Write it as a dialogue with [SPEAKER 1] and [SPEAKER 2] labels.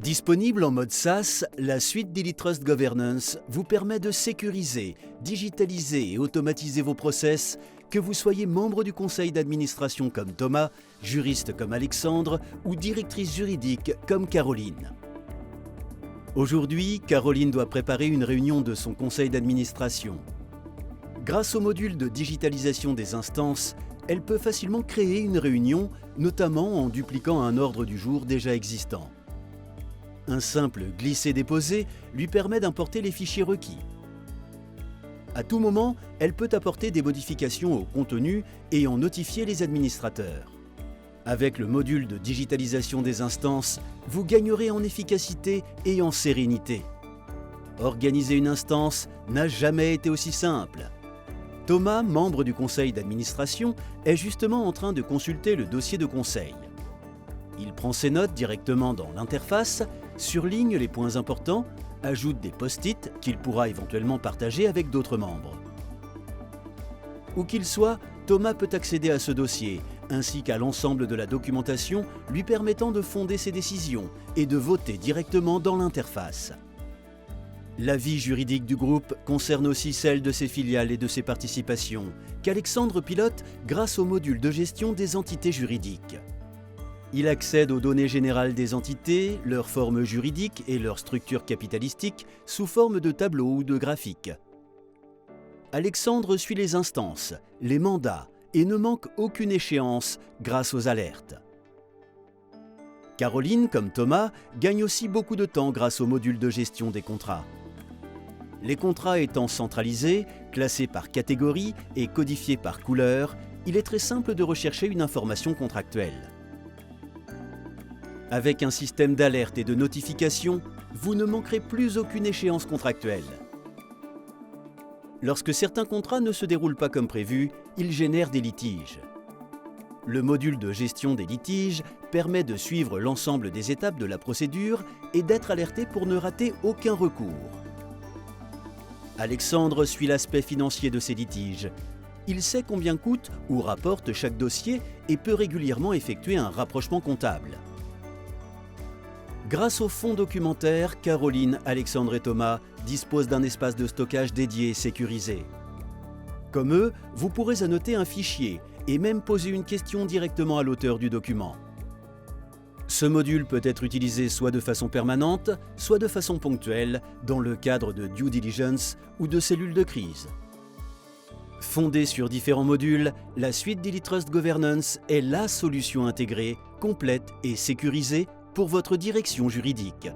[SPEAKER 1] Disponible en mode SaaS, la suite d'Illitrust Governance vous permet de sécuriser, digitaliser et automatiser vos process, que vous soyez membre du conseil d'administration comme Thomas, juriste comme Alexandre ou directrice juridique comme Caroline. Aujourd'hui, Caroline doit préparer une réunion de son conseil d'administration. Grâce au module de digitalisation des instances, elle peut facilement créer une réunion, notamment en dupliquant un ordre du jour déjà existant. Un simple glisser-déposer lui permet d'importer les fichiers requis. À tout moment, elle peut apporter des modifications au contenu et en notifier les administrateurs. Avec le module de digitalisation des instances, vous gagnerez en efficacité et en sérénité. Organiser une instance n'a jamais été aussi simple. Thomas, membre du conseil d'administration, est justement en train de consulter le dossier de conseil. Il prend ses notes directement dans l'interface, surligne les points importants, ajoute des post-it qu'il pourra éventuellement partager avec d'autres membres. Où qu'il soit, Thomas peut accéder à ce dossier, ainsi qu'à l'ensemble de la documentation lui permettant de fonder ses décisions et de voter directement dans l'interface. La vie juridique du groupe concerne aussi celle de ses filiales et de ses participations, qu'Alexandre pilote grâce au module de gestion des entités juridiques. Il accède aux données générales des entités, leur forme juridique et leur structure capitalistique sous forme de tableaux ou de graphiques. Alexandre suit les instances, les mandats et ne manque aucune échéance grâce aux alertes. Caroline, comme Thomas, gagne aussi beaucoup de temps grâce au module de gestion des contrats. Les contrats étant centralisés, classés par catégorie et codifiés par couleur, il est très simple de rechercher une information contractuelle. Avec un système d'alerte et de notification, vous ne manquerez plus aucune échéance contractuelle. Lorsque certains contrats ne se déroulent pas comme prévu, ils génèrent des litiges. Le module de gestion des litiges permet de suivre l'ensemble des étapes de la procédure et d'être alerté pour ne rater aucun recours. Alexandre suit l'aspect financier de ces litiges. Il sait combien coûte ou rapporte chaque dossier et peut régulièrement effectuer un rapprochement comptable. Grâce au fonds documentaire, Caroline, Alexandre et Thomas disposent d'un espace de stockage dédié et sécurisé. Comme eux, vous pourrez annoter un fichier et même poser une question directement à l'auteur du document. Ce module peut être utilisé soit de façon permanente, soit de façon ponctuelle, dans le cadre de due diligence ou de cellules de crise. Fondée sur différents modules, la suite d'Illitrust Governance est la solution intégrée, complète et sécurisée pour votre direction juridique.